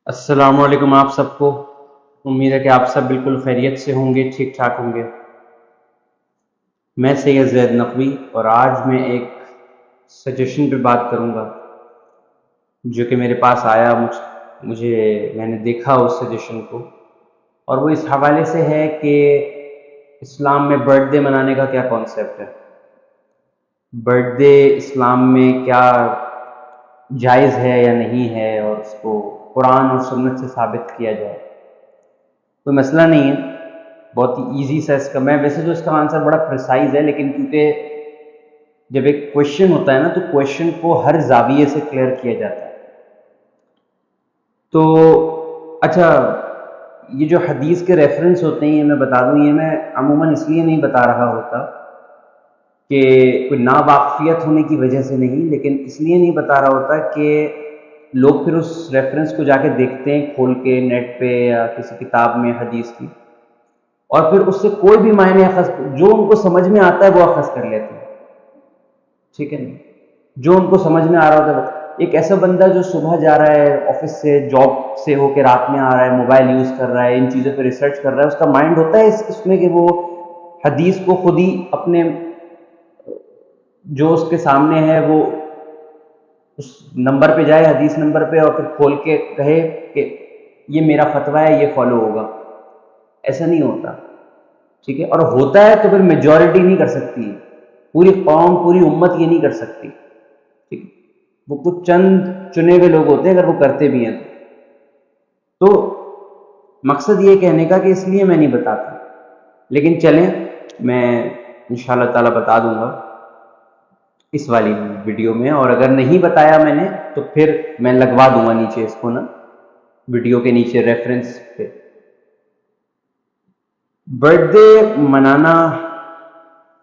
السلام علیکم آپ سب کو۔ امید ہے کہ آپ سب بالکل خیریت سے ہوں گے، ٹھیک ٹھاک ہوں گے۔ میں سید زید نقوی اور آج میں ایک سجیشن پہ بات کروں گا جو کہ میرے پاس آیا، میں نے دیکھا اس سجیشن کو، اور وہ اس حوالے سے ہے کہ اسلام میں برتھ ڈے منانے کا کیا کانسیپٹ ہے، برتھ ڈے اسلام میں کیا جائز ہے یا نہیں ہے، اور اس کو قرآن اور سنت سے ثابت کیا جائے۔ کوئی مسئلہ نہیں ہے، بہت ہی ایزی سا اس کا، میں ویسے تو اس کا آنسر بڑا پریسائز ہے، لیکن کیونکہ جب ایک کویشچن ہوتا ہے نا تو کویشچن کو ہر زاویے سے کلیئر کیا جاتا ہے۔ تو اچھا، یہ جو حدیث کے ریفرنس ہوتے ہیں یہ میں بتا دوں، یہ میں عموماً اس لیے نہیں بتا رہا ہوتا کہ کوئی ناواقفیت ہونے کی وجہ سے نہیں، لیکن اس لیے نہیں بتا رہا ہوتا کہ لوگ پھر اس ریفرنس کو جا کے دیکھتے ہیں کھول کے نیٹ پہ یا کسی کتاب میں حدیث کی، اور پھر اس سے کوئی بھی معنی اخذ جو ان کو سمجھ میں آتا ہے وہ اخذ کر لیتے ہیں، ٹھیک ہے نا؟ جو ان کو سمجھ میں آ رہا ہوتا ہے۔ ایک ایسا بندہ جو صبح جا رہا ہے آفس سے، جاب سے ہو کے رات میں آ رہا ہے، موبائل یوز کر رہا ہے، ان چیزوں پہ ریسرچ کر رہا ہے، اس کا مائنڈ ہوتا ہے اس میں کہ وہ حدیث کو خود ہی اپنے جو اس کے سامنے ہے وہ اس نمبر پہ جائے، حدیث نمبر پہ، اور پھر کھول کے کہے کہ یہ میرا فتویٰ ہے، یہ فالو ہوگا۔ ایسا نہیں ہوتا، ٹھیک ہے؟ اور ہوتا ہے تو پھر میجورٹی نہیں کر سکتی، پوری قوم، پوری امت یہ نہیں کر سکتی، ٹھیک ہے؟ وہ کچھ چند چنے ہوئے لوگ ہوتے ہیں اگر وہ کرتے بھی ہیں تو مقصد یہ کہنے کا کہ اس لیے میں نہیں بتاتا، لیکن چلیں میں انشاءاللہ تعالی بتا دوں گا اس والی ویڈیو میں، اور اگر نہیں بتایا میں نے تو پھر میں لگوا دوں گا نیچے اس کو نا، ویڈیو کے نیچے ریفرنس پہ۔ برتھ ڈے منانا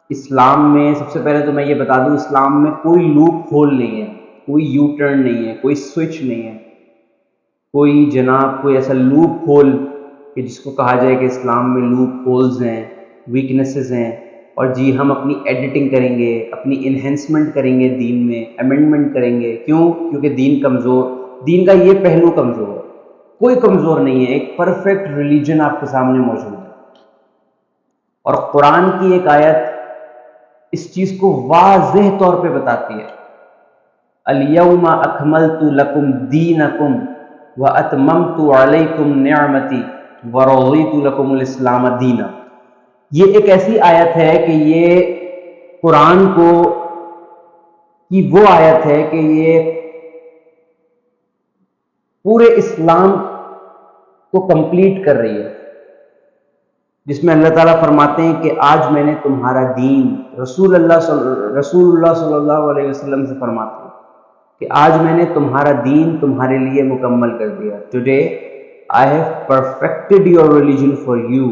اسلام میں، سب سے پہلے تو میں یہ بتا دوں، اسلام میں کوئی لوپ ہول نہیں ہے، کوئی یو ٹرن نہیں ہے، کوئی سوئچ نہیں ہے، کوئی جناب کوئی ایسا لوپ ہول کہ جس کو کہا جائے کہ اسلام میں لوپ ہولز ہیں، ویکنیسز ہیں، اور جی ہم اپنی ایڈیٹنگ کریں گے، اپنی انہینسمنٹ کریں گے، دین میں امینڈمنٹ کریں گے۔ کیوں؟ کیونکہ دین کا یہ پہلو کمزور ہے۔ کوئی کمزور نہیں ہے، ایک پرفیکٹ ریلیجن آپ کے سامنے موجود ہے، اور قرآن کی ایک آیت اس چیز کو واضح طور پہ بتاتی ہے، الیوم اکملت لکم دینکم واتممت علیکم نعمتی ورضیت لکم الاسلام دینا۔ یہ ایک ایسی آیت ہے کہ یہ قرآن کی وہ آیت ہے کہ یہ پورے اسلام کو کمپلیٹ کر رہی ہے، جس میں اللہ تعالیٰ فرماتے ہیں کہ آج میں نے تمہارا دین، رسول اللہ صلی اللہ علیہ وسلم سے فرماتے ہیں کہ آج میں نے تمہارا دین تمہارے لیے مکمل کر دیا۔ Today I have perfected your religion for you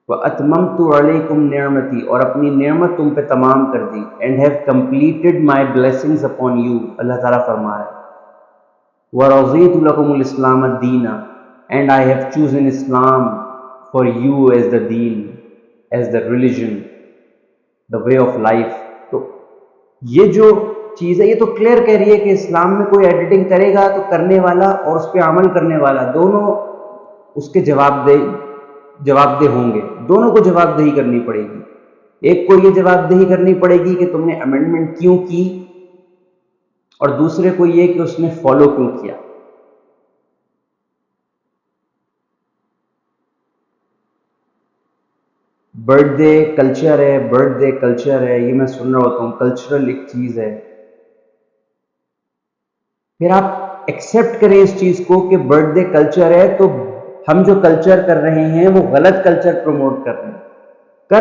وَأَتْمَمْتُ عَلَيْكُمْ نِعْمَتِي، اور اپنی نعمت تم پہ تمام کر دی، and have completed my blessings upon you، اللہ تعالیٰ فرمایا، وَرَضِيتُ لَكُمُ الْإِسْلَامَ دِينًا، and I have chosen Islam for you as the deen, as the religion, the way of life۔ تو یہ جو چیز ہے یہ تو کلیئر کہہ رہی ہے کہ اسلام میں کوئی ایڈیٹنگ کرے گا تو کرنے والا اور اس پہ عمل کرنے والا دونوں اس کے جواب دہ ہوں گے، دونوں کو جواب دہی کرنی پڑے گی۔ ایک کو یہ جواب دہی کرنی پڑے گی کہ تم نے امینڈمنٹ کیوں کی، اور دوسرے کو یہ کہ اس نے فالو کیوں کیا۔ برتھ ڈے کلچر ہے، برتھ ڈے کلچر ہے، یہ میں سن رہا ہوتا ہوں، کلچرل ایک چیز ہے، پھر آپ ایکسیپٹ کریں اس چیز کو کہ برتھ ڈے کلچر ہے، تو ہم جو کلچر کر رہے ہیں وہ غلط کلچر پروموٹ کر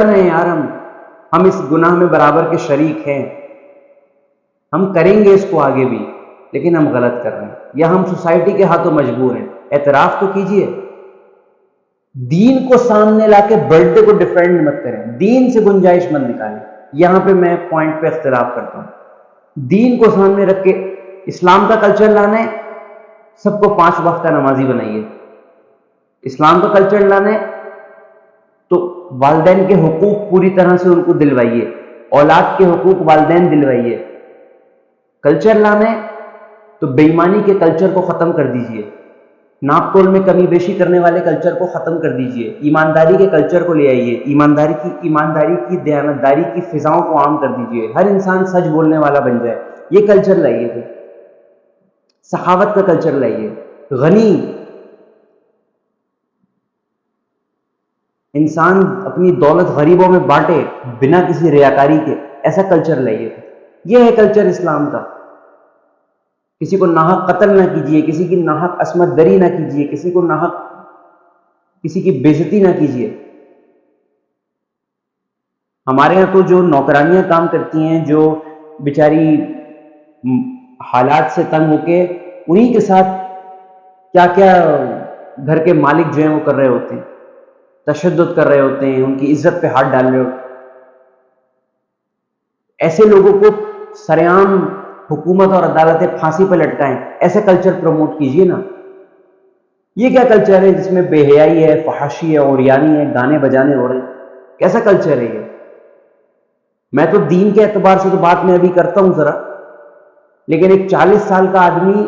رہے ہیں یار، ہم اس گناہ میں برابر کے شریک ہیں، ہم کریں گے اس کو آگے بھی، لیکن ہم غلط کر رہے ہیں، یا ہم سوسائٹی کے ہاتھوں مجبور ہیں۔ اعتراف تو کیجئے، دین کو سامنے لا کے برتھ ڈے کو ڈیفینڈ مت کریں، دین سے گنجائش مت نکالیں۔ یہاں پہ میں پوائنٹ پہ اختلاف کرتا ہوں۔ دین کو سامنے رکھ کے اسلام کا کلچر لانا ہے، سب کو 5 وقت کا نمازی بنائیے۔ اسلام کا کلچر لانا ہے تو والدین کے حقوق پوری طرح سے ان کو دلوائیے، اولاد کے حقوق والدین دلوائیے۔ کلچر لانا ہے تو بے ایمانی کے کلچر کو ختم کر دیجئے، ناپ تول میں کمی بیشی کرنے والے کلچر کو ختم کر دیجئے، ایمانداری کے کلچر کو لے آئیے، ایمانداری کی دیانتداری کی فضاؤں کو عام کر دیجئے، ہر انسان سچ بولنے والا بن جائے، یہ کلچر لائیے، پھر سخاوت کا کلچر لائیے، غنی انسان اپنی دولت غریبوں میں بانٹے بنا کسی ریاکاری کے، ایسا کلچر لائیے، یہ ہے کلچر اسلام کا۔ کسی کو ناحق قتل نہ کیجیے، کسی کی ناحق عصمت دری نہ کیجیے، کسی کو ناحق کسی کی بے عزتی نہ کیجیے۔ ہمارے یہاں تو جو نوکرانیاں کام کرتی ہیں، جو بیچاری حالات سے تنگ ہو کے انہی کے ساتھ کیا کیا گھر کے مالک جو ہیں وہ کر رہے ہوتے ہیں، تشدد کر رہے ہوتے ہیں، ان کی عزت پہ ہاتھ ڈال رہے ہوتے ہیں۔ ایسے لوگوں کو سرعام حکومت اور عدالتیں پھانسی پہ لٹکائیں، ایسا کلچر پروموٹ کیجیے نا۔ یہ کیا کلچر ہے جس میں بے حیائی ہے، فحاشی ہے، اوریانی ہے، گانے بجانے ہو رہے ہیں؟ کیسا کلچر ہے یہ؟ میں تو دین کے اعتبار سے تو بات میں ابھی کرتا ہوں ذرا، لیکن ایک 40 سال کا آدمی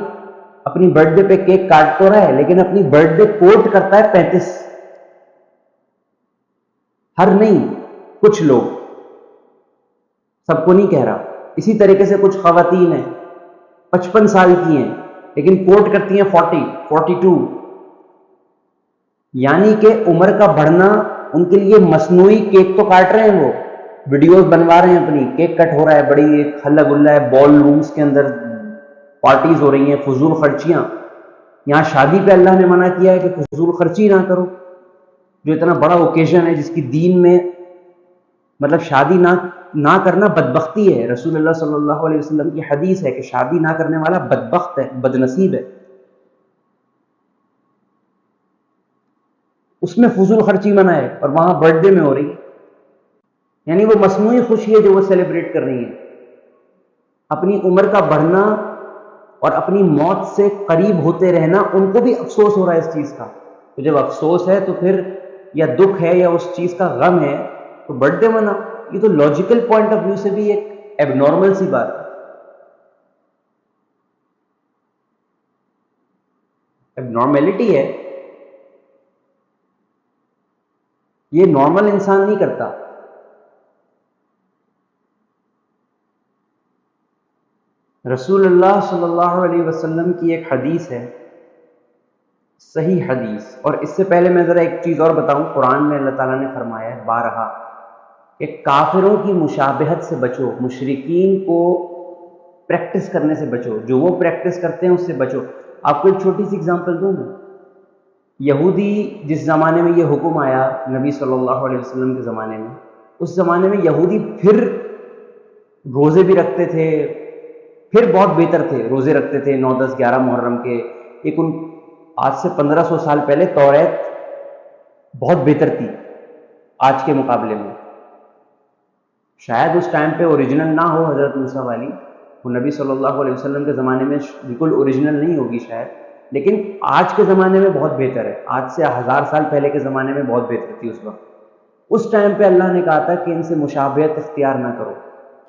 اپنی برتھ ڈے پہ کیک کاٹ تو رہا ہے، لیکن اپنی برتھ ڈے کوٹ کرتا ہے 35۔ ہر نہیں، کچھ لوگ، سب کو نہیں کہہ رہا۔ اسی طریقے سے کچھ خواتین ہیں 55 سال کی ہیں لیکن کوٹ کرتی ہیں 40، 42، یعنی کہ عمر کا بڑھنا ان کے لیے مصنوعی کیک تو کاٹ رہے ہیں، وہ ویڈیوز بنوا رہے ہیں اپنی، کیک کٹ ہو رہا ہے، بڑی ایک ہلا گلا ہے، بال رومز کے اندر پارٹیز ہو رہی ہیں، فضول خرچیاں۔ یہاں شادی پہ اللہ نے منع کیا ہے کہ فضول خرچی نہ کرو، جو اتنا بڑا اوکیزن ہے، جس کی دین میں مطلب شادی نہ کرنا بدبختی ہے۔ رسول اللہ صلی اللہ علیہ وسلم کی حدیث ہے کہ شادی نہ کرنے والا بدبخت ہے، بدنصیب ہے۔ اس میں فضول خرچی منع ہے، اور وہاں برتھ ڈے میں ہو رہی ہے، یعنی وہ مصنوعی خوشی ہے جو وہ سیلیبریٹ کر رہی ہیں۔ اپنی عمر کا بڑھنا اور اپنی موت سے قریب ہوتے رہنا، ان کو بھی افسوس ہو رہا ہے اس چیز کا۔ تو جب افسوس ہے تو پھر یا دکھ ہے یا اس چیز کا غم ہے تو برتھ ڈے منا۔ یہ تو لاجیکل پوائنٹ آف ویو سے بھی ایک ایب نارمل سی بات ہے، ایب نارملٹی ہے، یہ نارمل انسان نہیں کرتا۔ رسول اللہ صلی اللہ علیہ وسلم کی ایک حدیث ہے، صحیح حدیث، اور اس سے پہلے میں ذرا ایک چیز اور بتاؤں۔ قرآن میں اللہ تعالیٰ نے فرمایا ہے بارہا کہ کافروں کی مشابہت سے بچو، مشرکین کو پریکٹس کرنے سے بچو، جو وہ پریکٹس کرتے ہیں اس سے بچو۔ آپ کو ایک چھوٹی سی اگزامپل دوں میں، یہودی جس زمانے میں یہ حکم آیا نبی صلی اللہ علیہ وسلم کے زمانے میں، اس زمانے میں یہودی پھر روزے بھی رکھتے تھے، پھر بہت بہتر تھے، روزے رکھتے تھے 9، 10، 11 محرم کے۔ ایک ان آج سے 1500 سال پہلے توریت بہت بہتر تھی آج کے مقابلے میں۔ شاید اس ٹائم پہ اوریجنل نہ ہو حضرت موسیٰ والی، وہ نبی صلی اللہ علیہ وسلم کے زمانے میں بالکل اوریجنل نہیں ہوگی شاید، لیکن آج کے زمانے میں بہت بہتر ہے۔ آج سے 1000 سال پہلے کے زمانے میں بہت بہتر تھی اس وقت۔ اس ٹائم پہ اللہ نے کہا تھا کہ ان سے مشابہت اختیار نہ کرو۔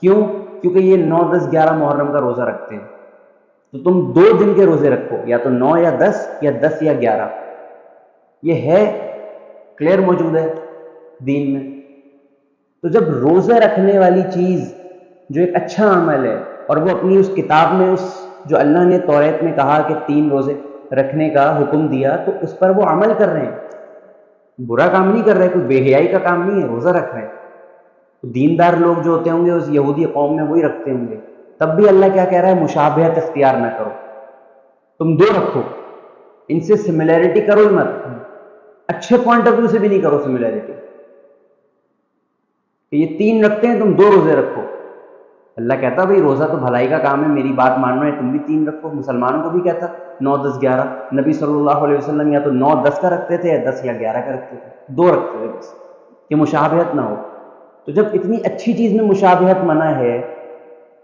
کیوں؟ کیونکہ یہ 9، 10، 11 محرم کا روزہ رکھتے ہیں، تو تم 2 دن کے روزے رکھو، یا تو 9 یا 10 یا 10 یا 11۔ یہ ہے کلیئر موجود ہے دین میں۔ تو جب روزہ رکھنے والی چیز جو ایک اچھا عمل ہے، اور وہ اپنی اس کتاب میں، اس جو اللہ نے توریت میں کہا کہ 3 روزے رکھنے کا حکم دیا، تو اس پر وہ عمل کر رہے ہیں، برا کام نہیں کر رہے، کوئی بے حیائی کا کام نہیں ہے، روزہ رکھ رہے ہیں۔ تو دیندار لوگ جو ہوتے ہوں گے اس یہودی قوم میں وہی رکھتے ہوں گے، تب بھی اللہ کیا کہہ رہا ہے؟ مشابہت اختیار نہ کرو، تم 2 رکھو، ان سے سملیرٹی کرو ہی مت، اچھے پوائنٹ آف ویو سے بھی نہیں کرو سملیرٹی، کہ یہ 3 رکھتے ہیں تم 2 روزے رکھو۔ اللہ کہتا بھئی روزہ تو بھلائی کا کام ہے، میری بات ماننا ہے، تم بھی 3 رکھو۔ مسلمانوں کو بھی کہتا 9، 10، 11۔ نبی صلی اللہ علیہ وسلم یا تو 9، 10 کا رکھتے تھے، یا 10 یا 11 کا رکھتے تھے، 2 رکھتے تھے بس، کہ مشابہت نہ ہو۔ تو جب اتنی اچھی چیز میں مشابہت منع ہے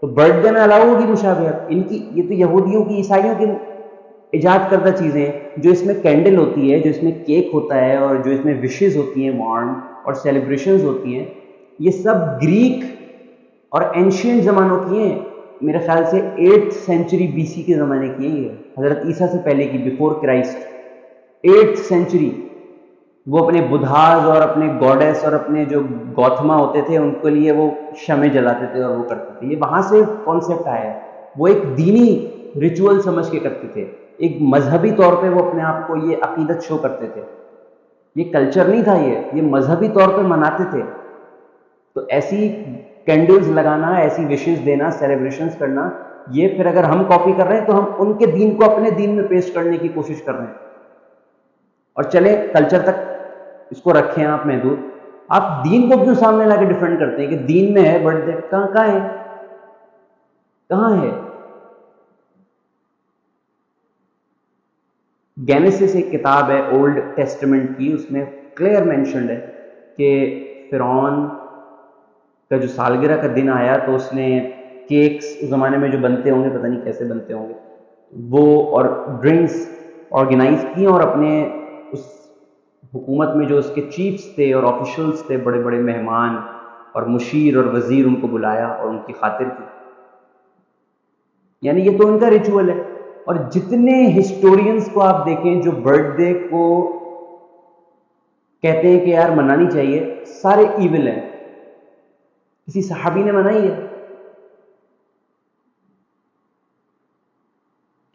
تو برتھ ڈے میں الاؤ ہوگی مشابہت؟ ان کی یہ تو یہودیوں کی، عیسائیوں کی ایجاد کردہ چیزیں ہیں، جو اس میں کینڈل ہوتی ہے، جو اس میں کیک ہوتا ہے، اور جو اس میں وشز ہوتی ہیں وارم، اور سیلیبریشنز ہوتی ہیں، یہ سب گریک اور اینشینٹ زمانوں کی ہیں۔ میرے خیال سے 8th سینچری BC کے زمانے کی ہے، یہ حضرت عیسیٰ سے پہلے کی، بیفور کرائسٹ، 8th سینچری۔ وہ اپنے بدھاز اور اپنے گوڈیس اور اپنے جو گوتھما ہوتے تھے ان کے لیے وہ شمع جلاتے تھے اور وہ کرتے تھے، یہ وہاں سے کانسیپٹ آیا ہے۔ وہ ایک دینی ریچول سمجھ کے کرتے تھے، ایک مذہبی طور پہ وہ اپنے آپ کو یہ عقیدت شو کرتے تھے، یہ کلچر نہیں تھا، یہ مذہبی طور پہ مناتے تھے۔ تو ایسی کینڈلز لگانا، ایسی وشز دینا، سیلیبریشنز کرنا، یہ پھر اگر ہم کاپی کر رہے ہیں تو ہم ان کے دین کو اپنے دین میں پیش کرنے کی کوشش کر رہے ہیں۔ اور چلے کلچر تک اس کو رکھیں آپ محدود، آپ دین کو کیوں سامنے لا کے ڈیفینڈ کرتے ہیں کہ دین میں ہے برتھ ڈے؟ کہاں ہے، کہاں ہے؟ گینیسس ایک کتاب ہے اولڈ ٹیسٹمنٹ کی، اس میں کلیئر مینشنڈ ہے کہ فرعون کا جو سالگرہ کا دن آیا تو اس نے کیکس اس زمانے میں جو بنتے ہوں گے، پتہ نہیں کیسے بنتے ہوں گے وہ، اور ڈرنکس آرگنائز کی، اور اپنے اس حکومت میں جو اس کے چیفز تھے اور آفیشلز تھے، بڑے بڑے مہمان اور مشیر اور وزیر، ان کو بلایا اور ان کی خاطر کی۔ یعنی یہ تو ان کا ریچول ہے۔ اور جتنے ہسٹورینز کو آپ دیکھیں جو برتھ ڈے کو کہتے ہیں کہ یار منانی چاہیے، سارے ایول ہیں۔ کسی صحابی نے منائی ہے؟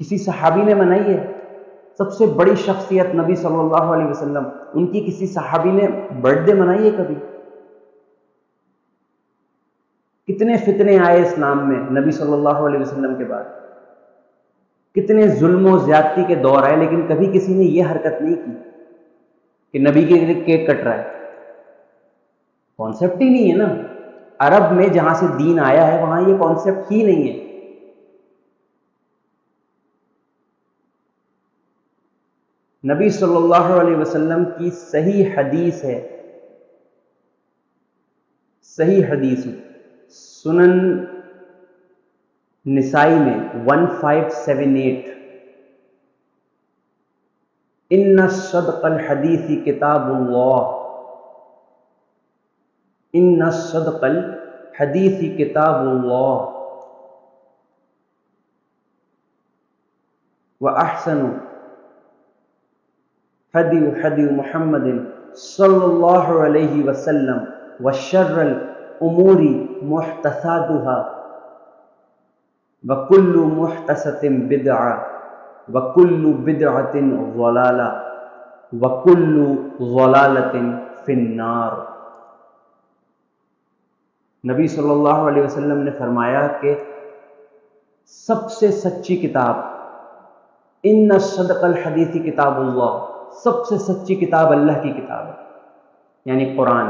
کسی صحابی نے منائی ہے؟ سب سے بڑی شخصیت نبی صلی اللہ علیہ وسلم، ان کی کسی صحابی نے برتھ ڈے منائی ہے کبھی؟ کتنے فتنے آئے اسلام میں نبی صلی اللہ علیہ وسلم کے بعد، کتنے ظلم و زیادتی کے دور آئے، لیکن کبھی کسی نے یہ حرکت نہیں کی کہ نبی کے لیے کیک کٹ رہا ہے۔ کانسیپٹ ہی نہیں ہے نا، عرب میں جہاں سے دین آیا ہے وہاں یہ کانسیپٹ ہی نہیں ہے۔ نبی صلی اللہ علیہ وسلم کی صحیح حدیث ہے، صحیح حدیث سنن نسائی میں 1578، ان صدق الحدیث کتاب اللہ، ان صدق الحدیث کتاب اللہ، واحسن حدی حدی محمد صلی اللہ علیہ وسلم، وشر الامور محدثاتها، وکل محدثۃ بدعہ، وکل بدعۃ ضلالہ، وکل ضلالۃ فی النار۔ نبی صلی اللہ علیہ وسلم نے فرمایا کہ سب سے سچی کتاب، ان صدق الحدیث کتاب اللہ، سب سے سچی کتاب اللہ کی کتاب ہے یعنی قرآن،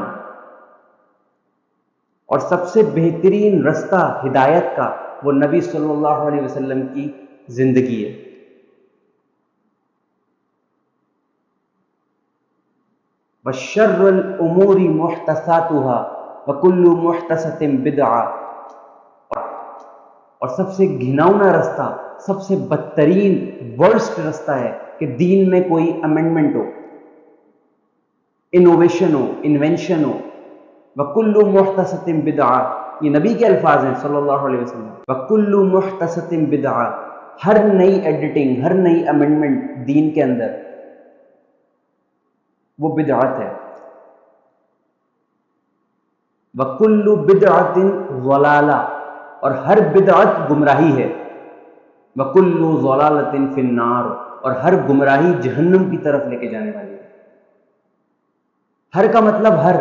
اور سب سے بہترین رستہ ہدایت کا وہ نبی صلی اللہ علیہ وسلم کی زندگی ہے۔ وشر الامور محدثاتها وکل محدثۃ بدعہ، اور سب سے گھناؤنا رستہ، سب سے بدترین ورسٹ رستہ ہے کہ دین میں کوئی امینڈمنٹ ہو، انوویشن ہو، انوینشن ہو۔ وکل محدثۃ بدعہ، یہ نبی کے الفاظ ہیں صلی اللہ علیہ وسلم، وکل محدثۃ بدعہ، ہر نئی ایڈیٹنگ، ہر نئی امینڈمنٹ دین کے اندر وہ بدعت ہے۔ وکل بدعت ضلالہ، اور ہر بدعت گمراہی ہے۔ وکل ضلالۃ فی النار، اور ہر گمراہی جہنم کی طرف لے کے جانے والی ہے۔ ہر کا مطلب ہر،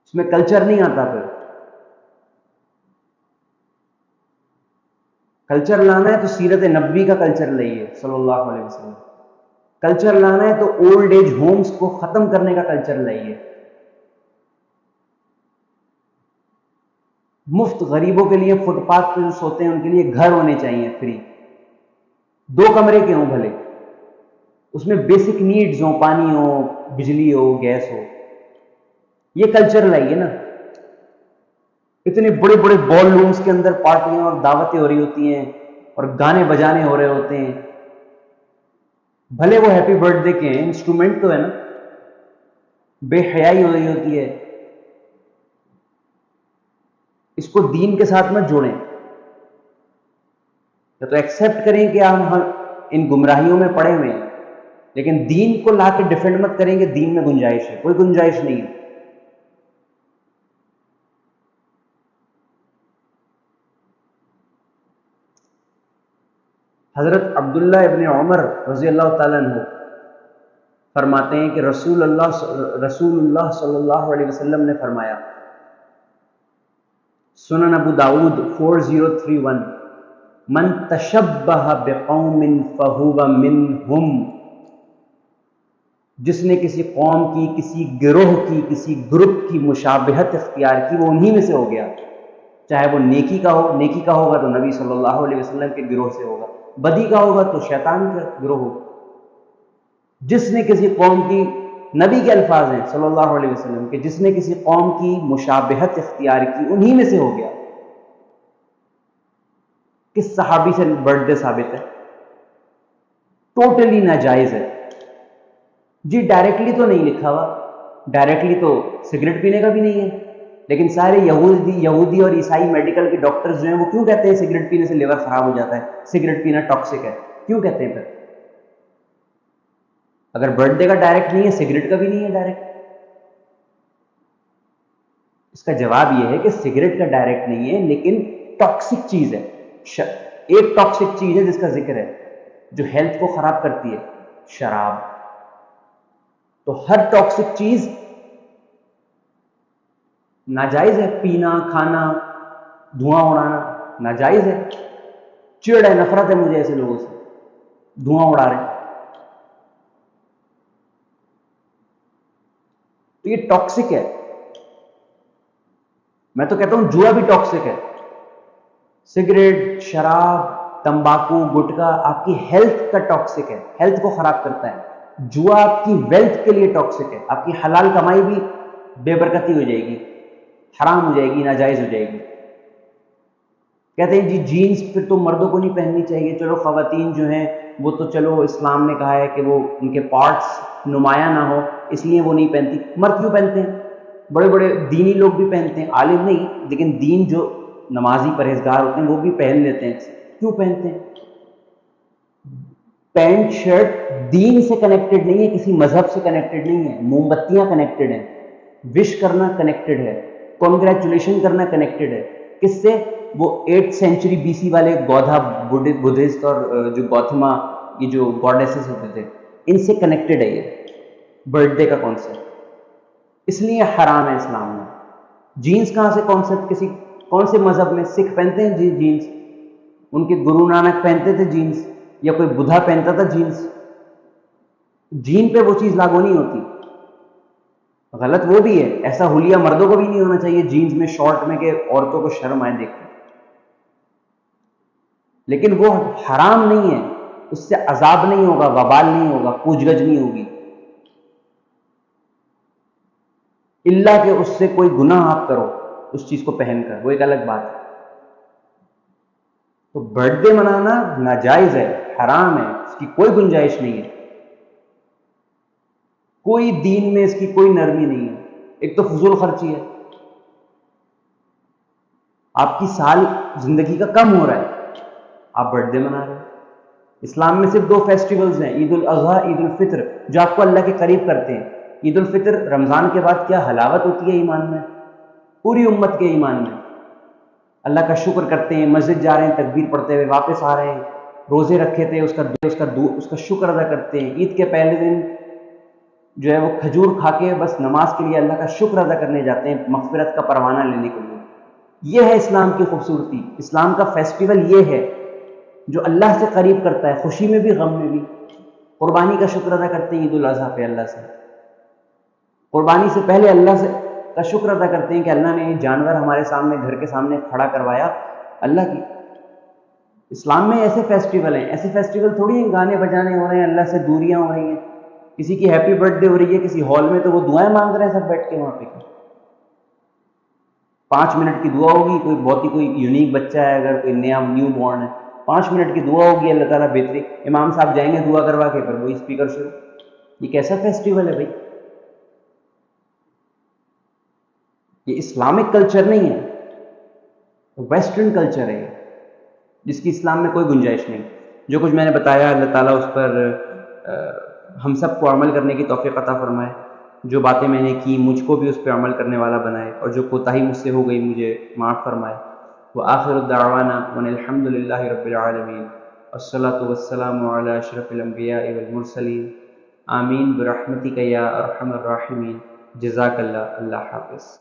اس میں کلچر نہیں آتا۔ پھر کلچر لانا ہے تو سیرت نبوی کا کلچر لائیے صلی اللہ علیہ وسلم، کلچر لانا ہے تو اولڈ ایج ہومز کو ختم کرنے کا کلچر لائیے، مفت غریبوں کے لیے فٹ پاتھ پہ جو سوتے ہیں ان کے لیے گھر ہونے چاہیے فری، 2 کمرے کے ہوں بھلے، اس میں بیسک نیڈز ہوں، پانی ہو، بجلی ہو، گیس ہو۔ یہ کلچر لائیے نا۔ اتنے بڑے بڑے بال رومز کے اندر پارٹیاں اور دعوتیں ہو رہی ہوتی ہیں اور گانے بجانے ہو رہے ہوتے ہیں، بھلے وہ ہیپی برتھ ڈے کے ہیں، انسٹرومنٹ تو ہے نا، بے حیائی ہو رہی ہوتی ہے۔ اس کو دین کے ساتھ مت جوڑیں، یا تو ایکسیپٹ کریں کہ ہم ان گمراہیوں میں پڑے ہوئے ہیں، لیکن دین کو لا کے ڈیفینڈ مت کریں کہ دین میں گنجائش ہے، کوئی گنجائش نہیں ہے۔ حضرت عبداللہ ابن عمر رضی اللہ تعالیٰ عنہ فرماتے ہیں کہ رسول اللہ صلی اللہ علیہ وسلم نے فرمایا، سنن ابو داود 4031، من تشبہ بقوم فہو منہم، جس نے کسی قوم کی، کسی گروہ کی، کسی گروپ کی مشابہت اختیار کی، وہ انہی میں سے ہو گیا، چاہے وہ نیکی کا ہو، نیکی کا ہوگا تو نبی صلی اللہ علیہ وسلم کے گروہ سے ہوگا، بدی کا ہوگا تو شیطان کا گروہ ہوگا۔ جس نے کسی قوم کی، نبی کے الفاظ ہیں صلی اللہ علیہ وسلم کہ جس نے کسی قوم کی مشابہت اختیار کی انہی میں سے ہو گیا۔ کس صحابی سے برتھ ڈے ثابت ہے؟ ٹوٹلی ناجائز ہے جی۔ ڈائریکٹلی تو نہیں لکھا ہوا، ڈائریکٹلی تو سگریٹ پینے کا بھی نہیں ہے، لیکن سارے یہودی اور عیسائی میڈیکل کے ڈاکٹرز جو ہیں وہ کیوں کہتے ہیں سگریٹ پینے سے لیور خراب ہو جاتا ہے، سگریٹ پینا ٹاکسک ہے، کیوں کہتے ہیں پھر؟ اگر برتھ ڈے کا ڈائریکٹ نہیں ہے، سگریٹ کا بھی نہیں ہے ڈائریکٹ۔ اس کا جواب یہ ہے کہ سگریٹ کا ڈائریکٹ نہیں ہے، لیکن ٹاکسک چیز ہے۔ ایک ٹاکسک چیز ہے جس کا ذکر ہے جو ہیلتھ کو خراب کرتی ہے، شراب۔ تو ہر ٹاکسک چیز ناجائز ہے، پینا، کھانا، دھواں اڑانا ناجائز ہے۔ چڑ ہے، نفرت ہے مجھے ایسے لوگوں سے، دھواں اڑا رہے ہیں۔ تو یہ ٹاکسک ہے۔ میں تو کہتا ہوں جوا بھی ٹاکسک ہے۔ سگریٹ، شراب، تمباکو، گٹکا آپ کی ہیلتھ کا ٹاکسک ہے، ہیلتھ کو خراب کرتا ہے۔ جوا آپ کی ویلتھ کے لیے ٹاکسک ہے، آپ کی حلال کمائی بھی بے برکتی ہو جائے گی، حرام ہو جائے گی، ناجائز ہو جائے گی۔ کہتے ہیں جی جینز پھر تو مردوں کو نہیں پہننی چاہیے، چلو خواتین جو ہیں وہ تو چلو اسلام نے کہا ہے کہ وہ ان کے پارٹس نمایاں نہ ہو اس لیے وہ نہیں پہنتی۔ مرد کیوں پہنتے ہیں؟ بڑے بڑے دینی لوگ بھی پہنتے ہیں، عالم نہیں لیکن دین جو نمازی پرہیزگار ہوتے ہیں وہ بھی پہن لیتے ہیں۔ کیوں پہنتے ہیں؟ پینٹ شرٹ دین سے کنیکٹڈ نہیں ہے، کسی مذہب سے کنیکٹڈ نہیں ہے۔ موم بتیاں کنیکٹڈ ہیں، وش کرنا کنیکٹڈ ہے، کنگریچولیشن کرنا کنیکٹڈ ہے۔ کس سے؟ وہ 8th سینچری BC والے گودھا بدھسٹ اور جو گوتھما، یہ جو گوڈیسز ہوتے تھے، ان سے کنیکٹڈ ہے یہ برتھ ڈے کا کانسیپٹ، اس لیے حرام ہے اسلام میں۔ جینز کہاں سے کانسیپٹ؟ کون سے مذہب میں؟ سکھ پہنتے ہیں جی جینز، ان کے گرو نانک پہنتے تھے جینز، یا کوئی بدھا پہنتا تھا جینز۔ جین پہ وہ چیز لاگو نہیں ہوتی، غلط وہ بھی ہے۔ ایسا حلیہ مردوں کو بھی نہیں ہونا چاہیے جینز میں، شارٹ میں، کہ عورتوں کو شرم آئے دیکھ کر، لیکن وہ حرام نہیں ہے، اس سے عذاب نہیں ہوگا، وبال نہیں ہوگا، پوچھ گچھ نہیں ہوگی، اللہ کہ اس سے کوئی گناہ آپ کرو اس چیز کو پہن کر، وہ ایک الگ بات ہے۔ تو برتھ ڈے منانا ناجائز ہے، حرام ہے، اس کی کوئی گنجائش نہیں ہے، کوئی دین میں اس کی کوئی نرمی نہیں ہے۔ ایک تو فضول خرچی ہے، آپ کی سال زندگی کا کم ہو رہا ہے، آپ برتھ ڈے منا رہے ہیں۔ اسلام میں صرف 2 فیسٹیولز ہیں، عید الاضحیٰ، عید الفطر، جو آپ کو اللہ کے قریب کرتے ہیں۔ عید الفطر رمضان کے بعد کیا حلاوت ہوتی ہے ایمان میں، پوری امت کے ایمان میں، اللہ کا شکر کرتے ہیں، مسجد جا رہے ہیں تکبیر پڑھتے ہوئے، واپس آ رہے ہیں، روزے رکھے تھے اس کا شکر ادا کرتے ہیں۔ عید کے پہلے دن جو ہے وہ کھجور کھا کے بس نماز کے لیے اللہ کا شکر ادا کرنے جاتے ہیں، مغفرت کا پروانہ لینے کے لیے۔ یہ ہے اسلام کی خوبصورتی، اسلام کا فیسٹیول یہ ہے جو اللہ سے قریب کرتا ہے، خوشی میں بھی غم میں بھی۔ قربانی کا شکر ادا کرتے ہیں عید الاضحیٰ پہ اللہ سے، قربانی سے پہلے اللہ سے کا شکر ادا کرتے ہیں کہ اللہ نے یہ جانور ہمارے سامنے، گھر کے سامنے کھڑا کروایا اللہ کی۔ اسلام میں ایسے فیسٹیول ہیں، ایسے فیسٹیول تھوڑی ہیں گانے بجانے ہو رہے ہیں، اللہ سے دوریاں ہو رہی ہیں، کسی کی ہیپی برتھ ڈے ہو رہی ہے کسی ہال میں تو وہ دعائیں مانگ رہے ہیں سب بیٹھ کے وہاں پہ۔ 5 منٹ کی دعا ہوگی، کوئی بہت ہی کوئی یونیک بچہ ہے، اگر کوئی نیو بورن ہے، 5 منٹ کی دعا ہوگی، اللہ تعالیٰ بہتری، امام صاحب جائیں گے دعا کروا کے، پھر وہی اسپیکر شروع۔ یہ کیسا فیسٹیول ہے بھائی؟ یہ اسلامک کلچر نہیں ہے۔ ویسٹرن کلچر ہے جس کی اسلام میں کوئی گنجائش نہیں. جو کچھ میں نے بتایا اللہ تعالیٰ اس پر ہم سب کو عمل کرنے کی توفیق عطا فرمائے. جو باتیں میں نے کی مجھ کو بھی اس پہ عمل کرنے والا بنائے، اور جو کوتاہی مجھ سے ہو گئی مجھے معاف فرمائے. وآخر الدعوانا ان الحمد للہ رب العالمین، والصلاة والسلام علی اشرف الانبیاء والمرسلین. آمین برحمتک یا ارحم الراحمین. جزاک اللہ. اللہ حافظ.